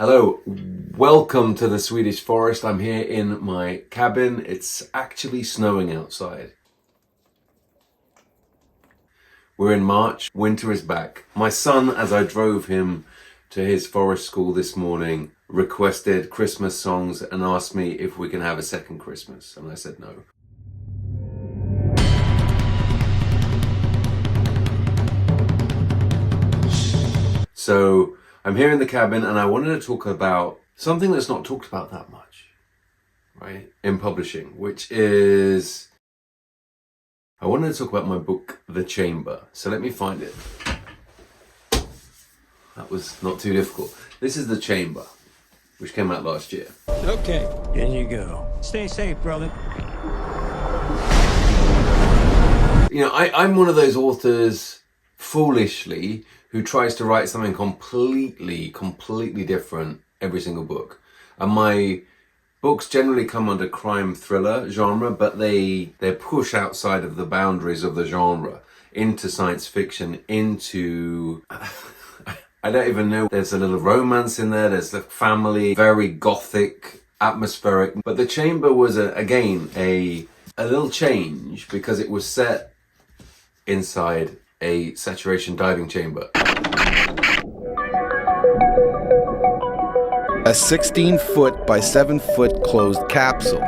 Hello, welcome to the Swedish forest. I'm here in my cabin. It's actually snowing outside. We're in March, winter is back. My son, as I drove him to his forest school this morning, requested Christmas songs and asked me if we can have a second Christmas, and I said no. So I'm here in the cabin and I wanted to talk about something that's not talked about that much, right, in publishing, which is, I wanted to talk about my book, The Chamber. So let me find it. That was not too difficult. This is The Chamber, which came out last year. Okay, in you go. Stay safe, brother. You know, I'm one of those authors, foolishly, who tries to write something completely different every single book. And my books generally come under crime thriller genre, but they push outside of the boundaries of the genre into science fiction, into I don't even know. There's a little romance in there. There's the family, very gothic, atmospheric. But The Chamber was again a little change because it was set inside a saturation diving chamber. A 16-foot by 7-foot closed capsule.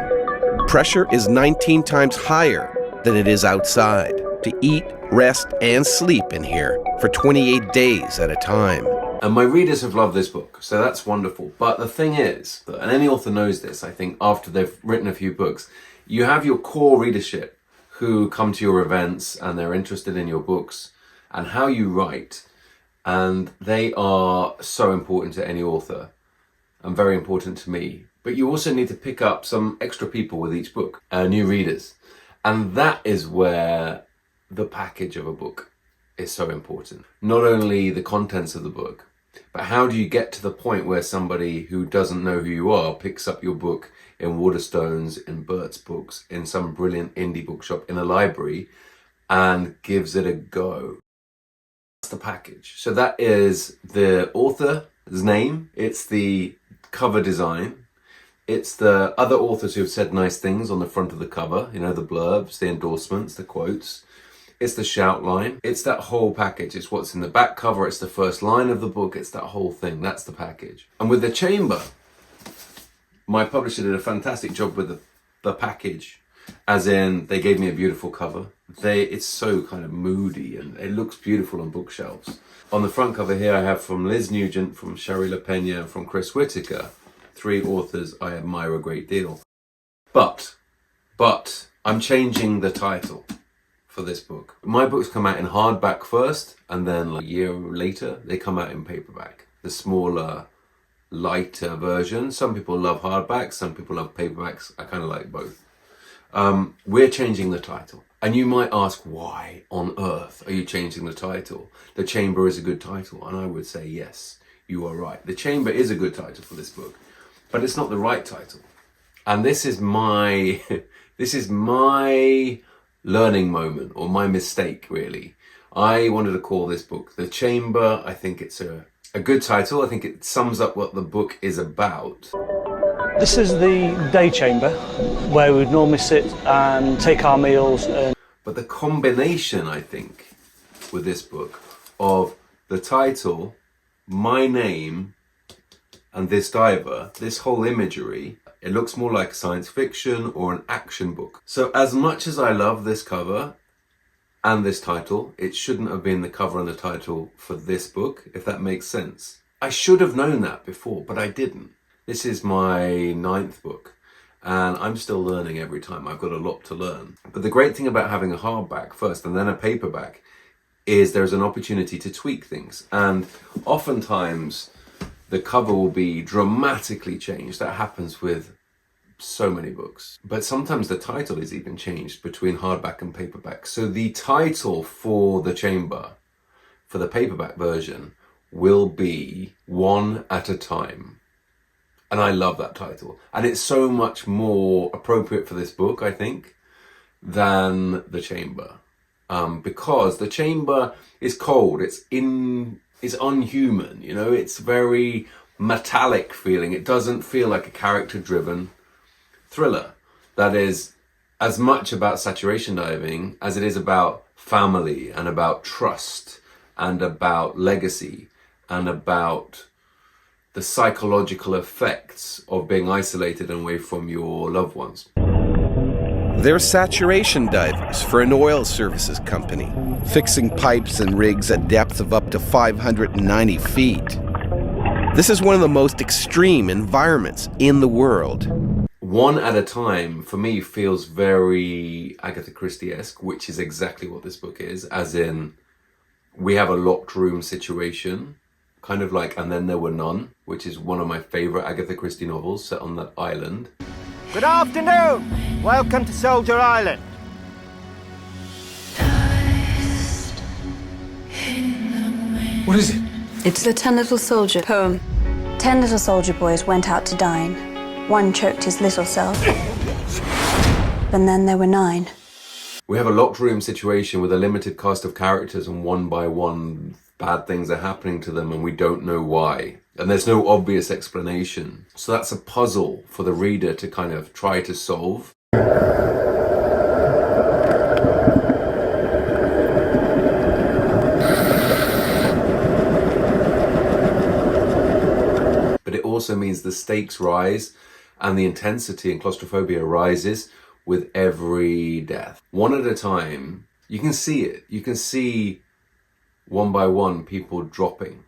Pressure is 19 times higher than it is outside. To eat, rest, and sleep in here for 28 days at a time. And my readers have loved this book, so that's wonderful. But the thing is, and any author knows this, I think, after they've written a few books, you have your core readership who come to your events and they're interested in your books and how you write. And they are so important to any author and very important to me. But you also need to pick up some extra people with each book, new readers. And that is where the package of a book is so important. Not only the contents of the book, but how do you get to the point where somebody who doesn't know who you are picks up your book in Waterstones, in Bert's Books, in some brilliant indie bookshop, in a library, and gives it a go. That's the package. So that is the author's name. It's the cover design. It's the other authors who have said nice things on the front of the cover, you know, the blurbs, the endorsements, the quotes. It's the shout line. It's that whole package. It's what's in the back cover. It's the first line of the book. It's that whole thing. That's the package. And with The Chamber, my publisher did a fantastic job with the package, as in they gave me a beautiful cover. It's so kind of moody and it looks beautiful on bookshelves. On the front cover here I have from Liz Nugent, from Sherry LaPena, and from Chris Whitaker, 3 authors I admire a great deal. But I'm changing the title for this book. My books come out in hardback first, and then like a year later they come out in paperback. The smaller, lighter version. Some people love hardbacks, some people love paperbacks. I kind of like both. We're changing the title. And you might ask, why on earth are you changing the title? The Chamber is a good title. And I would say, yes, you are right. The Chamber is a good title for this book, but it's not the right title. And this is my learning moment, or my mistake, really. I wanted to call this book The Chamber. I think it's a good title. I think it sums up what the book is about. This is the day chamber where we'd normally sit and take our meals. But the combination, I think, with this book of the title, my name, and this diver, this whole imagery, it looks more like science fiction or an action book. So as much as I love this cover and this title, it shouldn't have been the cover and the title for this book, if that makes sense. I should have known that before, but I didn't. This is my 9th book, and I'm still learning every time. I've got a lot to learn. But the great thing about having a hardback first and then a paperback is there's an opportunity to tweak things. And oftentimes the cover will be dramatically changed. That happens with so many books. But sometimes the title is even changed between hardback and paperback. So the title for The Chamber, for the paperback version, will be One at a Time. And I love that title. And it's so much more appropriate for this book, I think, than The Chamber. Because The Chamber is cold, it's unhuman, you know, it's very metallic feeling. It doesn't feel like a character-driven thriller that is as much about saturation diving as it is about family and about trust and about legacy and about the psychological effects of being isolated and away from your loved ones. They're saturation divers for an oil services company, fixing pipes and rigs at depths of up to 590 feet. This is one of the most extreme environments in the world. One at a Time, for me, feels very Agatha Christie-esque, which is exactly what this book is, as in, we have a locked room situation, kind of like And Then There Were None, which is one of my favorite Agatha Christie novels set on that island. Good afternoon. Welcome to Soldier Island. What is it? It's the 10 Little Soldier poem. 10 little soldier boys went out to dine. One choked his little self. And then there were 9. We have a locked room situation with a limited cast of characters, and one by one bad things are happening to them and we don't know why. And there's no obvious explanation. So that's a puzzle for the reader to kind of try to solve. But it also means the stakes rise and the intensity and claustrophobia rises with every death. One at a time, you can see it. You can see one by one people dropping.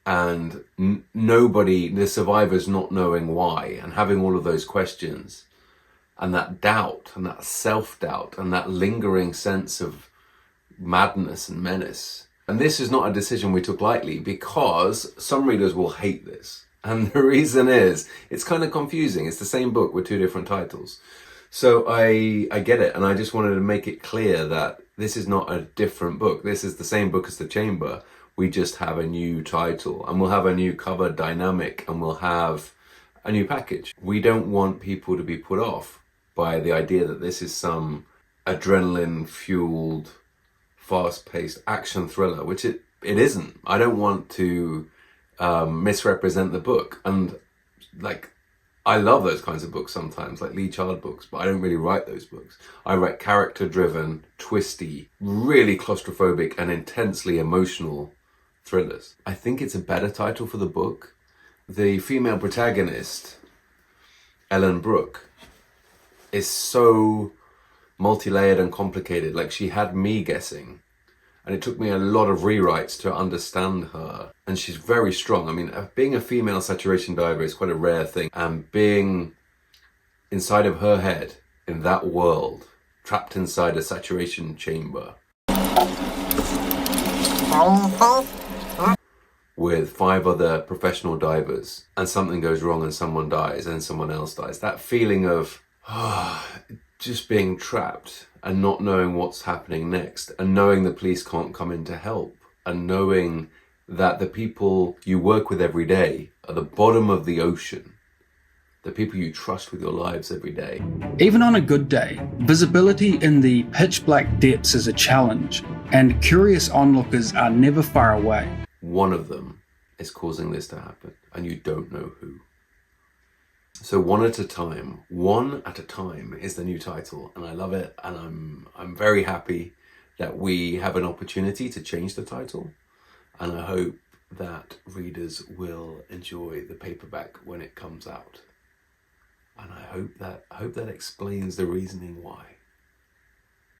And nobody, the survivors not knowing why and having all of those questions and that doubt and that self-doubt and that lingering sense of madness and menace. And this is not a decision we took lightly, because some readers will hate this. And the reason is, it's kind of confusing. It's the same book with 2 different titles. So I get it. And I just wanted to make it clear that this is not a different book. This is the same book as The Chamber. We just have a new title, and we'll have a new cover dynamic, and we'll have a new package. We don't want people to be put off by the idea that this is some adrenaline-fueled, fast-paced action thriller, which it isn't. I don't want to misrepresent the book. And like, I love those kinds of books sometimes, like Lee Child books, but I don't really write those books. I write character-driven, twisty, really claustrophobic and intensely emotional thrillers. I think it's a better title for the book. The female protagonist, Ellen Brooke, is so multi-layered and complicated. Like, she had me guessing, and it took me a lot of rewrites to understand her. And she's very strong. I mean, being a female saturation diver is quite a rare thing. And being inside of her head, in that world, trapped inside a saturation chamber, with 5 other professional divers, and something goes wrong and someone dies and someone else dies. That feeling of just being trapped and not knowing what's happening next, and knowing the police can't come in to help, and knowing that the people you work with every day are the bottom of the ocean, the people you trust with your lives every day. Even on a good day, visibility in the pitch black depths is a challenge, and curious onlookers are never far away. One of them is causing this to happen, and you don't know who. So One at a Time is the new title, and I love it, and I'm very happy that we have an opportunity to change the title, and I hope that readers will enjoy the paperback when it comes out. And I hope that explains the reasoning why.